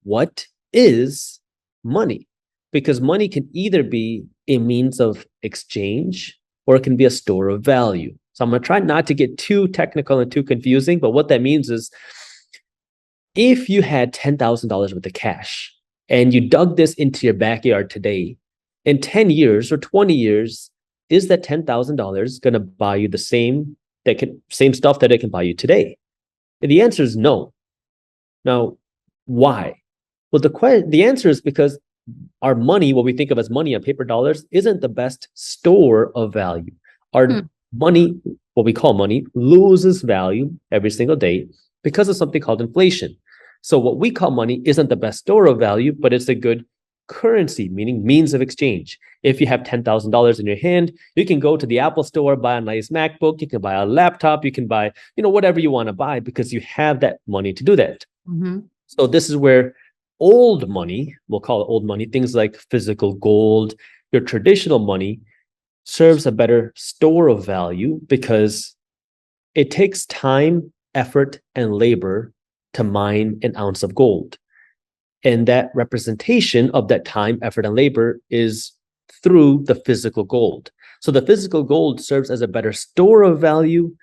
what is money? Because money can either be a means of exchange or it can be a store of value. So I'm going to try not to get too technical and too confusing, but what that means is if you had $10,000 worth of cash and you dug this into your backyard today, in 10 years or 20 years, is that $10,000 going to buy you the same stuff that it can buy you today? And the answer is no. Now, why? Well, the answer is because our money, what we think of as money on paper dollars, isn't the best store of value. Our money, what we call money, loses value every single day because of something called inflation. So what we call money isn't the best store of value, but it's a good currency, meaning means of exchange. If you have $10,000 in your hand, you can go to the Apple store, buy a nice MacBook, you can buy a laptop, you can buy, whatever you want to buy because you have that money to do that. Mm-hmm. So this is where old money, we'll call it old money, things like physical gold, your traditional money serves a better store of value because it takes time, effort, and labor to mine an ounce of gold. And that representation of that time, effort, and labor is through the physical gold. So the physical gold serves as a better store of value,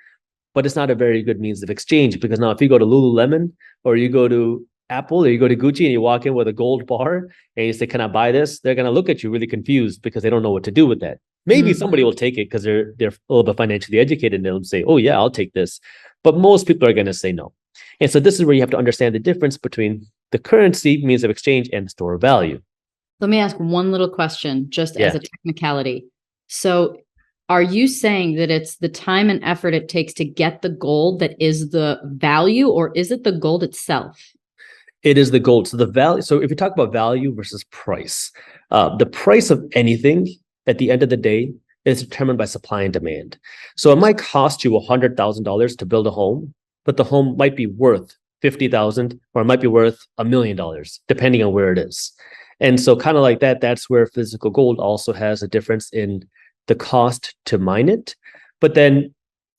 but it's not a very good means of exchange because now if you go to Lululemon or you go to Apple or you go to Gucci and you walk in with a gold bar and you say, can I buy this? They're going to look at you really confused because they don't know what to do with that. Maybe somebody will take it because they're a little bit financially educated and they'll say, oh yeah, I'll take this. But most people are going to say no. And so this is where you have to understand the difference between the currency, means of exchange, and the store of value. Let me ask one little question, just as a technicality. So are you saying that it's the time and effort it takes to get the gold that is the value, or is it the gold itself? It is the gold. So the value. So if you talk about value versus price, the price of anything at the end of the day is determined by supply and demand. So it might cost you $100,000 to build a home, but the home might be worth $50,000 or it might be worth $1 million, depending on where it is. And so kind of like that, that's where physical gold also has a difference in the cost to mine it. But then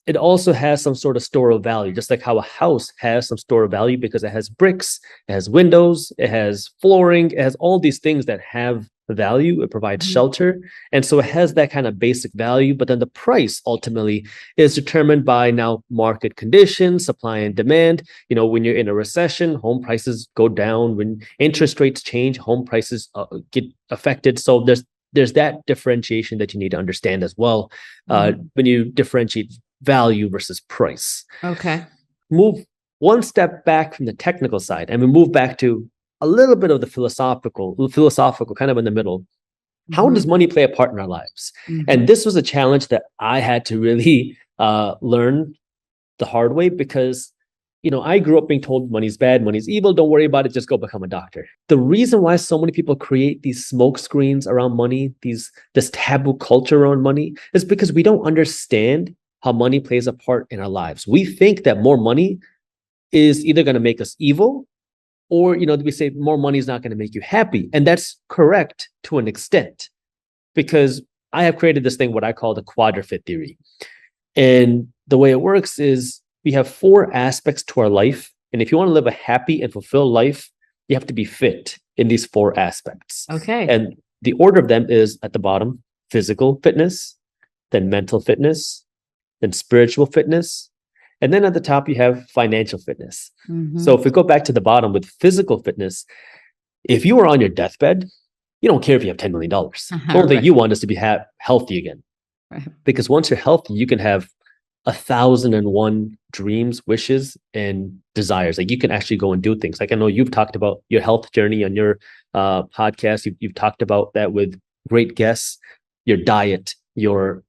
it also has some sort of store of value, just like how a house has some store of value because it has bricks, it has windows, it has flooring, it has all these things that have value. It provides shelter. And so it has that kind of basic value. But then the price ultimately is determined by now market conditions, supply and demand. When you're in a recession, home prices go down. When interest rates change, home prices get affected. So there's that differentiation that you need to understand as well when you differentiate value versus price. Okay. Move one step back from the technical side and we move back to a little bit of the philosophical kind of in the middle. How does money play a part in our lives? And this was a challenge that I had to really learn the hard way because, I grew up being told money's bad, money's evil, don't worry about it, just go become a doctor. The reason why so many people create these smoke screens around money, this taboo culture around money, is because we don't understand how money plays a part in our lives. We think that more money is either going to make us evil or, we say more money is not going to make you happy. And that's correct to an extent because I have created this thing, what I call the quadrifit theory. And the way it works is we have 4 aspects to our life. And if you want to live a happy and fulfilled life, you have to be fit in these 4 aspects. Okay. And the order of them is at the bottom, physical fitness, then mental fitness, then spiritual fitness. And then at the top, you have financial fitness. So if we go back to the bottom with physical fitness, if you are on your deathbed, you don't care if you have $10 million. The only thing you want is to be healthy again. Right. Because once you're healthy, you can have 1,001 dreams, wishes, and desires. Like you can actually go and do things. Like I know you've talked about your health journey on your podcast. You've talked about that with great guests, your diet, your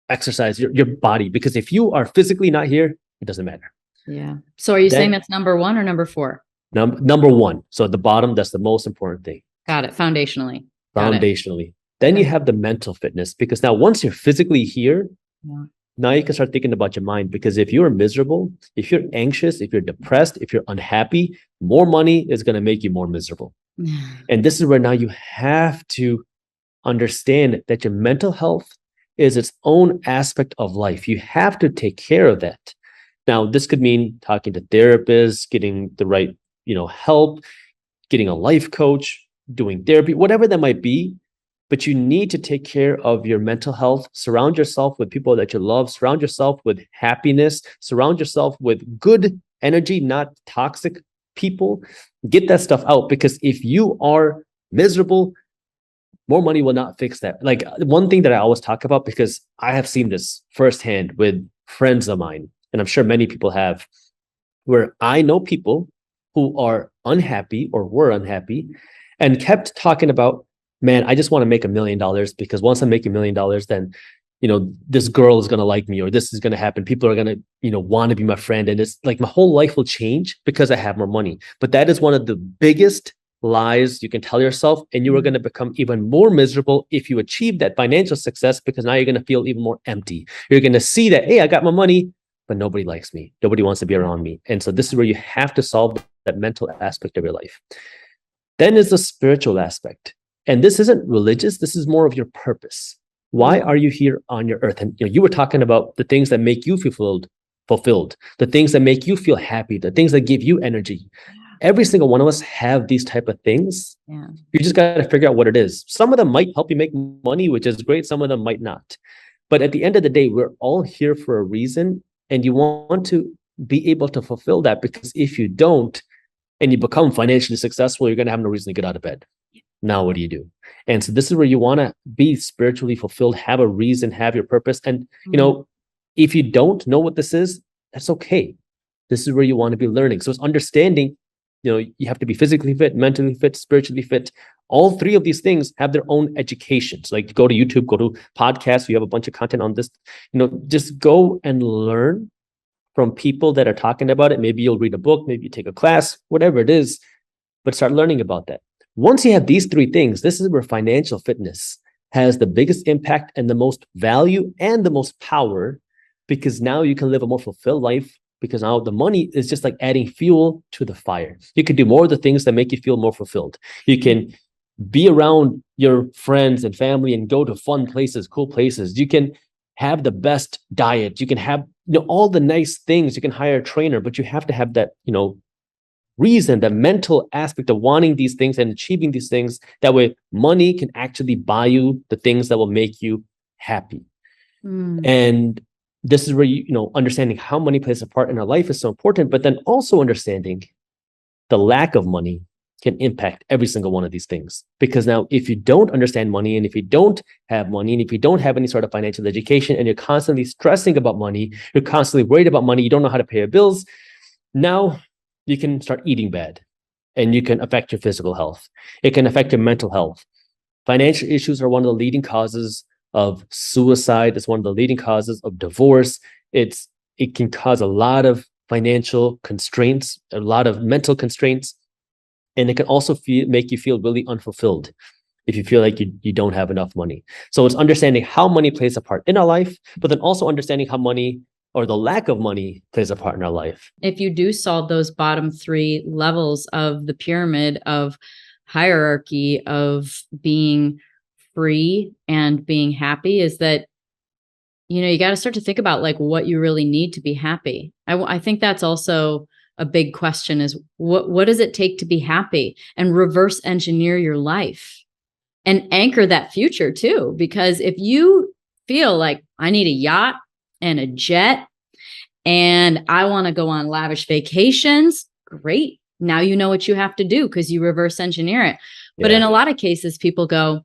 exercise, your body, because if you are physically not here, it doesn't matter. Yeah. So are you saying that's number 1 or number 4? Number 1. So at the bottom, that's the most important thing. Got it. Foundationally. Then you have the mental fitness, because now once you're physically here, now you can start thinking about your mind, because if you're miserable, if you're anxious, if you're depressed, if you're unhappy, more money is going to make you more miserable. And this is where now you have to understand that your mental health is its own aspect of life. You have to take care of that. Now, this could mean talking to therapists, getting the right, help, getting a life coach, doing therapy, whatever that might be. But you need to take care of your mental health. Surround yourself with people that you love. Surround yourself with happiness. Surround yourself with good energy, not toxic people. Get that stuff out, because if you are miserable, more money will not fix that. Like, one thing that I always talk about, because I have seen this firsthand with friends of mine, and I'm sure many people have, where I know people who are unhappy or were unhappy and kept talking about, man, I just want to make $1 million, because once I make $1 million, then, this girl is going to like me, or this is going to happen. People are going to, want to be my friend. And it's like my whole life will change because I have more money. But that is one of the biggest lies you can tell yourself. And you are going to become even more miserable if you achieve that financial success, because now you're going to feel even more empty. You're going to see that, hey, I got my money, but nobody likes me. Nobody wants to be around me. And so this is where you have to solve that mental aspect of your life. Then is the spiritual aspect. And this isn't religious. This is more of your purpose. Why are you here on your earth? And you were talking about the things that make you feel fulfilled, the things that make you feel happy, the things that give you energy. Every single one of us have these type of things. Yeah. You just got to figure out what it is. Some of them might help you make money, which is great. Some of them might not. But at the end of the day, we're all here for a reason. And you want to be able to fulfill that, because if you don't, and you become financially successful, you're going to have no reason to get out of bed. Now, what do you do? And so this is where you want to be spiritually fulfilled, have a reason, have your purpose. And, if you don't know what this is, that's okay. This is where you want to be learning. So it's understanding, you have to be physically fit, mentally fit, spiritually fit. All three of these things have their own educations. Like, go to YouTube, go to podcasts. You have a bunch of content on this. Just go and learn from people that are talking about it. Maybe you'll read a book, maybe you take a class, whatever it is, but start learning about that. Once you have these three things, this is where financial fitness has the biggest impact and the most value and the most power, because now you can live a more fulfilled life, because now the money is just like adding fuel to the fire. You can do more of the things that make you feel more fulfilled. You can be around your friends and family and go to fun places, cool places. You can have the best diet. You can have all the nice things. You can hire a trainer, but you have to have that, reason, the mental aspect of wanting these things and achieving these things. That way money can actually buy you the things that will make you happy. And this is where understanding how money plays a part in our life is so important, but then also understanding the lack of money can impact every single one of these things. Because now, if you don't understand money, and if you don't have money, and if you don't have any sort of financial education, and you're constantly stressing about money, you're constantly worried about money, you don't know how to pay your bills, now you can start eating bad, and you can affect your physical health. It can affect your mental health. Financial issues are one of the leading causes of suicide. It's one of the leading causes of divorce. It can cause a lot of financial constraints, a lot of mental constraints, and it can also make you feel really unfulfilled if you feel like you don't have enough money. So it's understanding how money plays a part in our life, but then also understanding how money, or the lack of money, plays a part in our life. If you do solve those bottom three levels of the pyramid of hierarchy of being free and being happy, is that, you got to start to think about like what you really need to be happy. I think that's also a big question, is what does it take to be happy, and reverse engineer your life and anchor that future too. Because if you feel like, I need a yacht and a jet and I want to go on lavish vacations, great. Now you know what you have to do, because you reverse engineer it. But in a lot of cases, people go,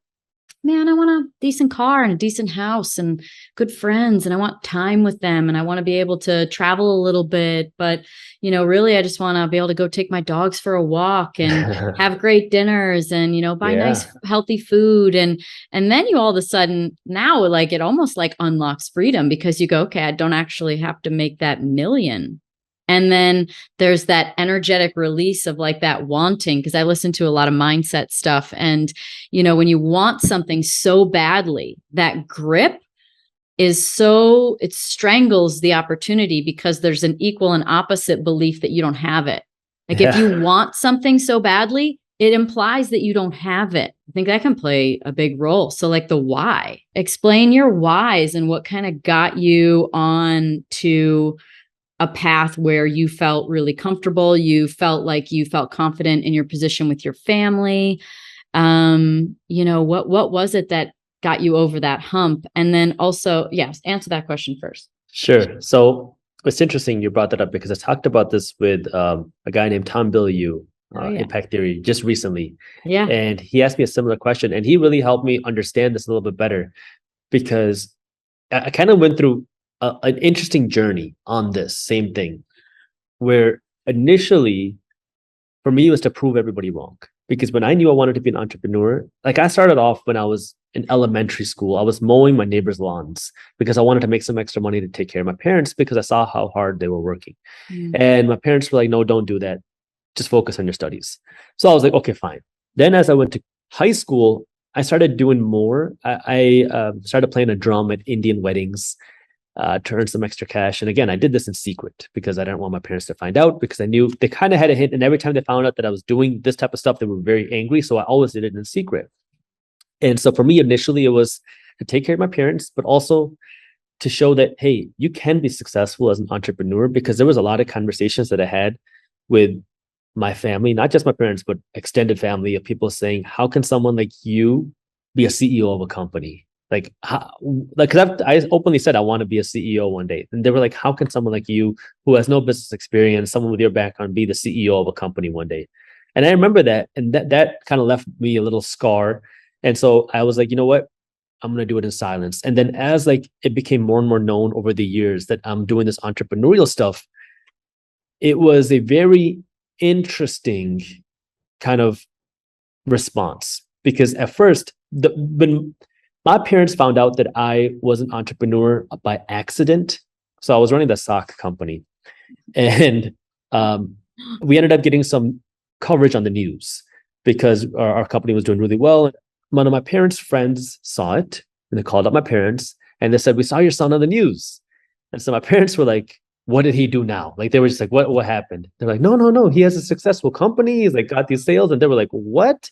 man, I want a decent car and a decent house and good friends, and I want time with them, and I want to be able to travel a little bit. But, really, I just want to be able to go take my dogs for a walk and have great dinners and, buy nice, healthy food. And then you all of a sudden now, like, it almost like unlocks freedom, because you go, okay, I don't actually have to make that million. And then there's that energetic release of like that wanting, because I listen to a lot of mindset stuff. And, when you want something so badly, that grip is so, it strangles the opportunity, because there's an equal and opposite belief that you don't have it. Like if you want something so badly, it implies that you don't have it. I think that can play a big role. So like the why, explain your whys and what kind of got you on to a path where you felt really comfortable, you felt like you felt confident in your position with your family. What was it that got you over that hump? And then also, yes, answer that question first. Sure. So it's interesting you brought that up because I talked about this with a guy named Tom Bilyeu, Impact Theory, just recently. Yeah. And he asked me a similar question, and he really helped me understand this a little bit better because I kind of went through an interesting journey on this same thing, where initially for me it was to prove everybody wrong. Because when I knew I wanted to be an entrepreneur, like I started off when I was in elementary school, I was mowing my neighbors' lawns because I wanted to make some extra money to take care of my parents because I saw how hard they were working. And my parents were like, no, don't do that. Just focus on your studies. So I was like, okay, fine. Then as I went to high school, I started doing more. I started playing a drum at Indian weddings to earn some extra cash. And again, I did this in secret because I didn't want my parents to find out because I knew they kind of had a hint. And every time they found out that I was doing this type of stuff, they were very angry. So I always did it in secret. And so for me, initially, it was to take care of my parents, but also to show that, hey, you can be successful as an entrepreneur, because there was a lot of conversations that I had with my family, not just my parents, but extended family, of people saying, how can someone like you be a CEO of a company? Like, because I openly said I want to be a CEO one day. And they were like, how can someone like you, who has no business experience, someone with your background, be the CEO of a company one day? And I remember that. And that kind of left me a little scar. And so I was like, you know what? I'm going to do it in silence. And then as like it became more and more known over the years that I'm doing this entrepreneurial stuff, it was a very interesting kind of response, because at first, when my parents found out that I was an entrepreneur by accident. So I was running the sock company, and we ended up getting some coverage on the news because our company was doing really well. One of my parents' friends saw it, and they called up my parents and they said, we saw your son on the news. And so my parents were like, what did he do now? Like, they were just like, what happened? They're like, no, he has a successful company. He's like got these sales. And they were like, what?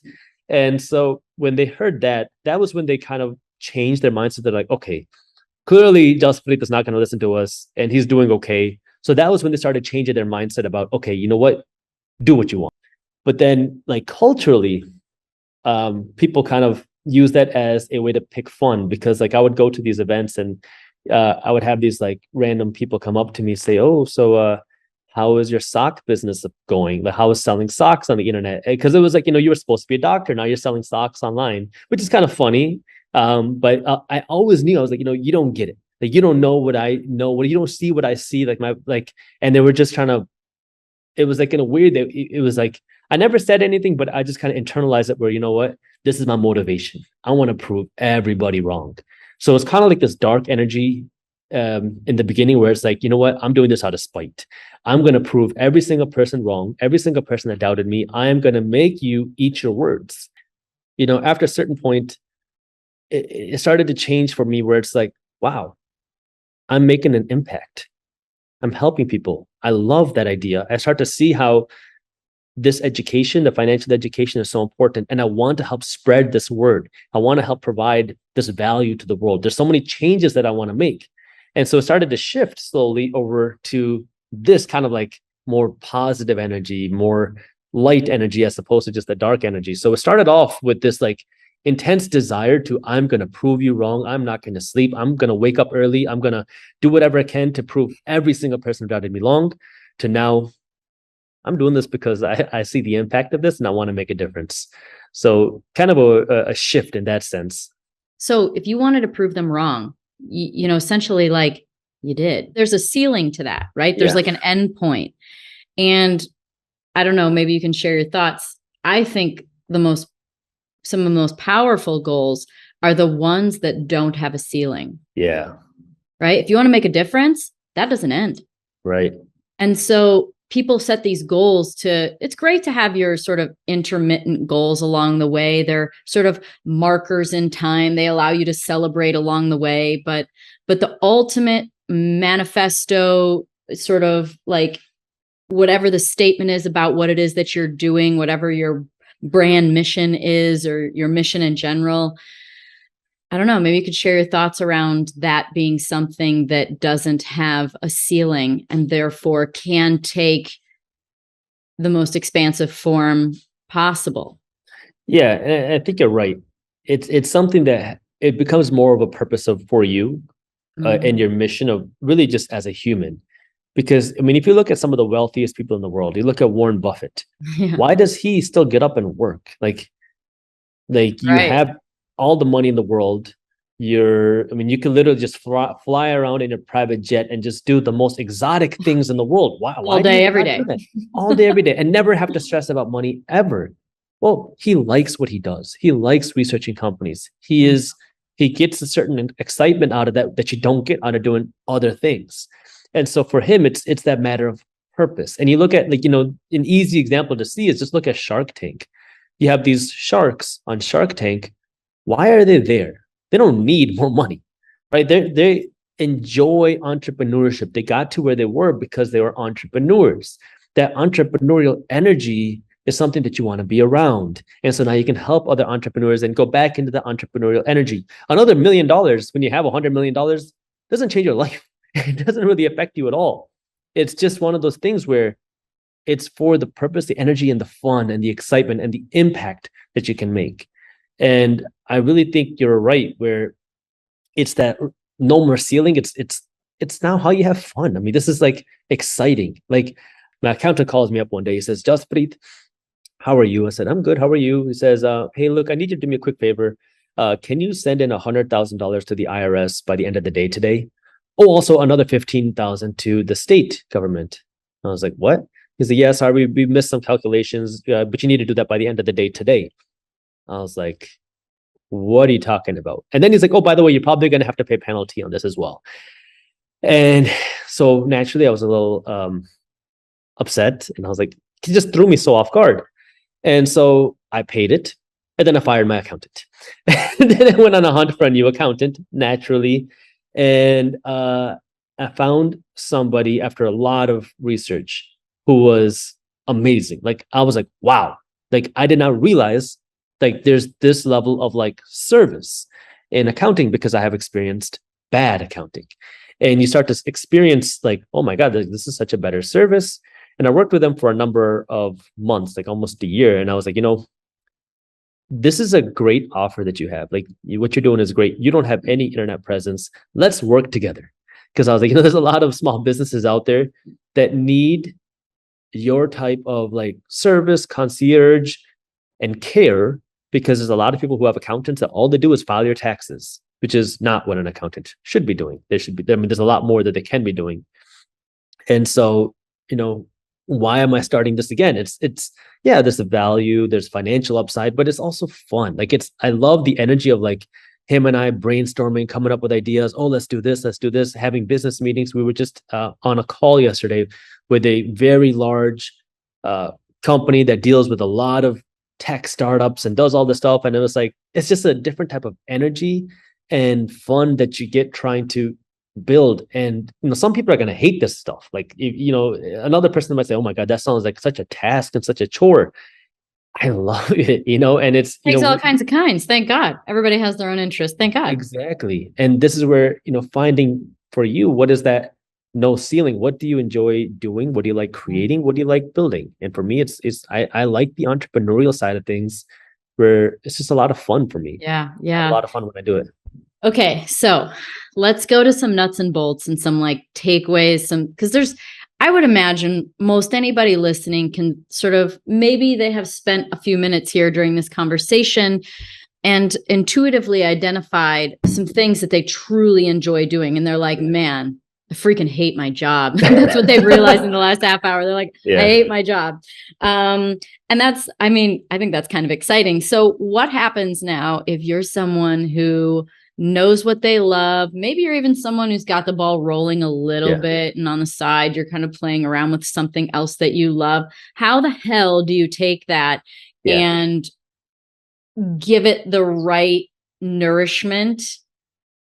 And so when they heard that, that was when they kind of changed their mindset. They're like, okay, clearly Jaspreet is not going to listen to us and he's doing okay. So that was when they started changing their mindset about, okay, you know what? Do what you want. But then like culturally, people kind of use that as a way to pick fun, because like I would go to these events and I would have these like random people come up to me, say, oh, so how is your sock business going? Like, how is selling socks on the internet? Because it was like, you were supposed to be a doctor. Now you're selling socks online, which is kind of funny. But I always knew, I was like, you don't get it. Like, you don't know what I know. You don't see what I see. And they were just trying to, it was like in a weird, it was like, I never said anything, but I just kind of internalized it where, you know what, this is my motivation. I want to prove everybody wrong. So it's kind of like this dark energy in the beginning where it's like, you know what, I'm doing this out of spite. I'm going to prove every single person wrong. Every single person that doubted me, I am going to make you eat your words. After a certain point, it started to change for me where it's like, wow, I'm making an impact. I'm helping people. I love that idea. I start to see how this education, the financial education, is so important. And I want to help spread this word. I want to help provide this value to the world. There's so many changes that I want to make. And so it started to shift slowly over to this kind of like more positive energy, more light energy, as opposed to just the dark energy. So it started off with this like intense desire to, I'm going to prove you wrong. I'm not going to sleep. I'm going to wake up early. I'm going to do whatever I can to prove every single person who doubted me wrong, to now I'm doing this because I see the impact of this and I want to make a difference. So kind of a shift in that sense. So if you wanted to prove them wrong, essentially like you did, there's a ceiling to that, right? There's like an end point. And I don't know, maybe you can share your thoughts. I think some of the most powerful goals are the ones that don't have a ceiling. Yeah. Right? If you want to make a difference, that doesn't end. Right. And so people set these goals it's great to have your sort of intermittent goals along the way. They're sort of markers in time. They allow you to celebrate along the way. But the ultimate manifesto, sort of like whatever the statement is about what it is that you're doing, whatever your brand mission is, or your mission in general, I don't know, maybe you could share your thoughts around that being something that doesn't have a ceiling and therefore can take the most expansive form possible. Yeah, I think you're right. It's something that it becomes more of a purpose of for you and your mission of really just as a human. Because I mean, if you look at some of the wealthiest people in the world, you look at Warren Buffett. Yeah. Why does he still get up and work? Like you Right. have all the money in the world. I mean, you can literally just fly around in a private jet and just do the most exotic things in the world. Why All do day, you every not day. do that? All day, every day, and never have to stress about money ever? Well, he likes what he does. He likes researching companies. He gets a certain excitement out of that you don't get out of doing other things. And so for him, it's that matter of purpose. And you look at an easy example to see is just look at Shark Tank. You have these sharks on Shark Tank. Why are they there? They don't need more money, right? They enjoy entrepreneurship. They got to where they were because they were entrepreneurs. That entrepreneurial energy is something that you want to be around. And so now you can help other entrepreneurs and go back into the entrepreneurial energy. Another $1 million, when you have $100 million, doesn't change your life. It doesn't really affect you at all. It's just one of those things where it's for the purpose, the energy, and the fun, and the excitement, and the impact that you can make. And I really think you're right, where it's that no more ceiling. It's now how you have fun. I mean, this is like exciting. Like my accountant calls me up one day. He says, Jaspreet, how are you? I said, I'm good. How are you? He says, hey, look, I need you to do me a quick favor. Can you send in $100,000 to the IRS by the end of the day today? Oh, also another 15,000 to the state government. I was like, what? He said, yeah, sorry, we missed some calculations, but you need to do that by the end of the day today. I was like, what are you talking about? And then he's like, oh, by the way, you're probably going to have to pay a penalty on this as well. And so naturally, I was a little upset, and I was like, he just threw me so off guard. And so I paid it, and then I fired my accountant. And then I went on a hunt for a new accountant, naturally. And I found somebody after a lot of research who was amazing. Like, I was like, wow, like I did not realize like there's this level of like service in accounting, because I have experienced bad accounting. And you start to experience like, oh my God, this is such a better service. And I worked with them for a number of months, like almost a year. And I was like, this is a great offer that you have. Like what you're doing is great. You don't have any internet presence. Let's work together. Because I was like, there's a lot of small businesses out there that need your type of like service, concierge, and care, because there's a lot of people who have accountants that all they do is file your taxes, which is not what an accountant should be doing. There should be, I mean, there's a lot more that they can be doing. And so, why am I starting this again? It's yeah, there's a value, there's financial upside, but it's also fun. Like I love the energy of like him and I brainstorming, coming up with ideas. Oh, let's do this, having business meetings. We were just on a call yesterday with a very large company that deals with a lot of tech startups and does all this stuff. And it was like, it's just a different type of energy and fun that you get trying to build. And some people are going to hate this stuff. Like another person might say, oh my God, that sounds like such a task and such a chore. I love it, and it's takes all kinds of kinds. Thank God. Everybody has their own interest. Thank God. Exactly. And this is where finding for you, what is that no ceiling? What do you enjoy doing? What do you like creating? What do you like building? And for me, I like the entrepreneurial side of things, where it's just a lot of fun for me. Yeah. A lot of fun when I do it. Okay, so let's go to some nuts and bolts and some like takeaways, because I would imagine most anybody listening can sort of, maybe they have spent a few minutes here during this conversation and intuitively identified some things that they truly enjoy doing. And they're like, man, I freaking hate my job. That's what they've realized in the last half hour. They're like, I hate my job. And I think that's kind of exciting. So what happens now if you're someone who knows what they love? Maybe you're even someone who's got the ball rolling a little bit, and on the side, you're kind of playing around with something else that you love. How the hell do you take that and give it the right nourishment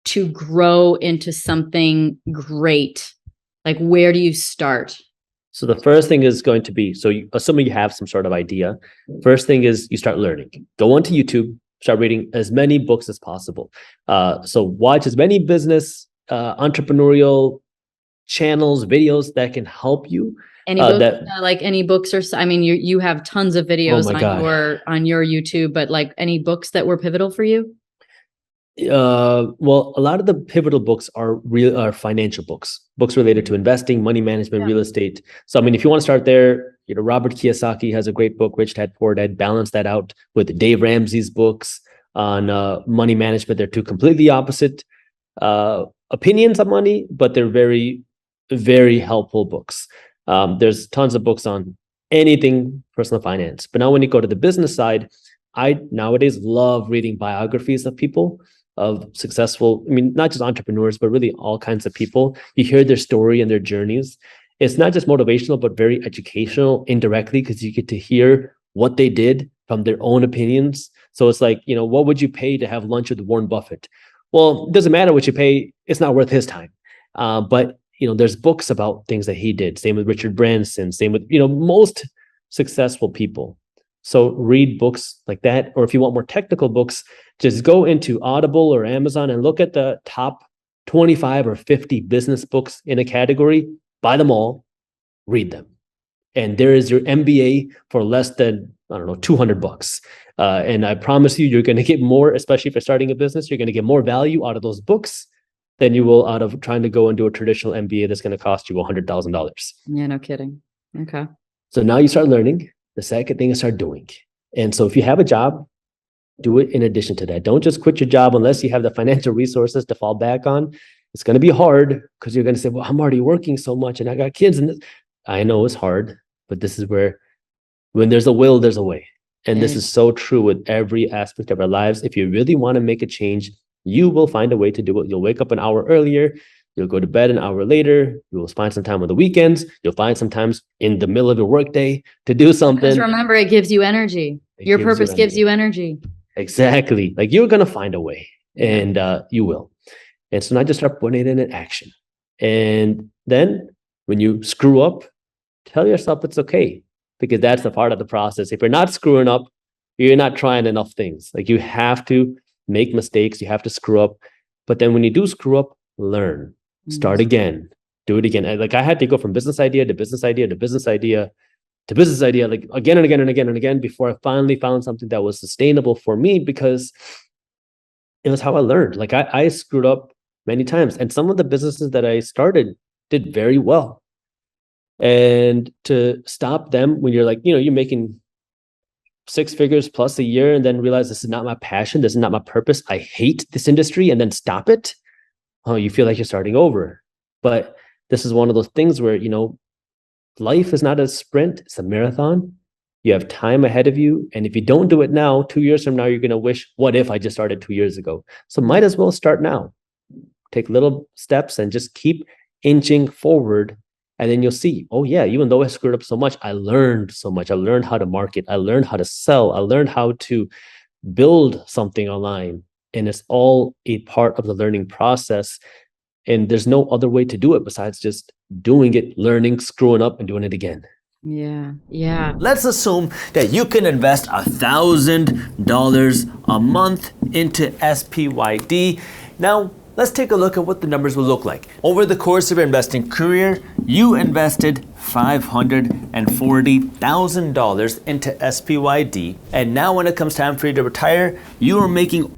to grow into something great? Like, where do you start? So the first thing is going to be, assuming you have some sort of idea, first thing is you start learning. Go onto YouTube, start reading as many books as possible. So watch as many business, entrepreneurial channels, videos that can help you. Any books, like any books, or I mean, you have tons of videos on your YouTube, but like any books that were pivotal for you? Well, a lot of the pivotal books are financial books related to investing, money management, real estate. So, I mean, if you want to start there, Robert Kiyosaki has a great book, Rich Dad Poor Dad. Balance that out with Dave Ramsey's books on money management. They're two completely opposite opinions on money, but they're very, very helpful books. There's tons of books on anything personal finance. But now when you go to the business side, I nowadays love reading biographies of people, of successful, I mean, not just entrepreneurs, but really all kinds of people. You hear their story and their journeys. It's not just motivational, but very educational indirectly, because you get to hear what they did from their own opinions. So it's like, what would you pay to have lunch with Warren Buffett? Well, it doesn't matter what you pay. It's not worth his time. But there's books about things that he did. Same with Richard Branson. Same with, most successful people. So read books like that. Or if you want more technical books, just go into Audible or Amazon and look at the top 25 or 50 business books in a category. Buy them all, read them. And there is your MBA for less than, $200. And I promise you, you're going to get more, especially if you're starting a business, you're going to get more value out of those books than you will out of trying to go and do a traditional MBA that's going to cost you $100,000. Yeah, no kidding. Okay. So now you start learning. The second thing is start doing. And so if you have a job, do it in addition to that. Don't just quit your job unless you have the financial resources to fall back on. It's going to be hard because you're going to say, well, I'm already working so much and I got kids. And I know it's hard, but this is where, when there's a will, there's a way. And this is so true with every aspect of our lives. If you really want to make a change, you will find a way to do it. You'll wake up an hour earlier. You'll go to bed an hour later. You will find some time on the weekends. You'll find some times in the middle of your workday to do something. Because remember, it gives you energy. Your purpose gives you energy. Exactly. Like you're going to find a way, and you will. And so now just start putting it in action. And then when you screw up, tell yourself it's okay, because that's the part of the process. If you're not screwing up, you're not trying enough things. Like you have to make mistakes. You have to screw up. But then when you do screw up, learn. Start again, do it again. Like I had to go from business idea to business idea to business idea to business idea, like again and again and again and again, before I finally found something that was sustainable for me, because it was how I learned. Like I screwed up many times, and some of the businesses that I started did very well. And to stop them when you're like, you're making 6 figures plus a year and then realize this is not my passion, this is not my purpose, I hate this industry, and then stop it. Oh, you feel like you're starting over. But this is one of those things where, life is not a sprint, it's a marathon. You have time ahead of you. And if you don't do it now, 2 years from now, you're going to wish, what if I just started 2 years ago? So might as well start now. Take little steps and just keep inching forward. And then you'll see, oh yeah, even though I screwed up so much, I learned so much. I learned how to market. I learned how to sell. I learned how to build something online. And it's all a part of the learning process. And there's no other way to do it besides just doing it, learning, screwing up, and doing it again. Yeah. Yeah. Let's assume that you can invest $1,000 a month into SPYD. Now, let's take a look at what the numbers will look like. Over the course of your investing career, you invested $540,000 into SPYD. And now when it comes time for you to retire, you are making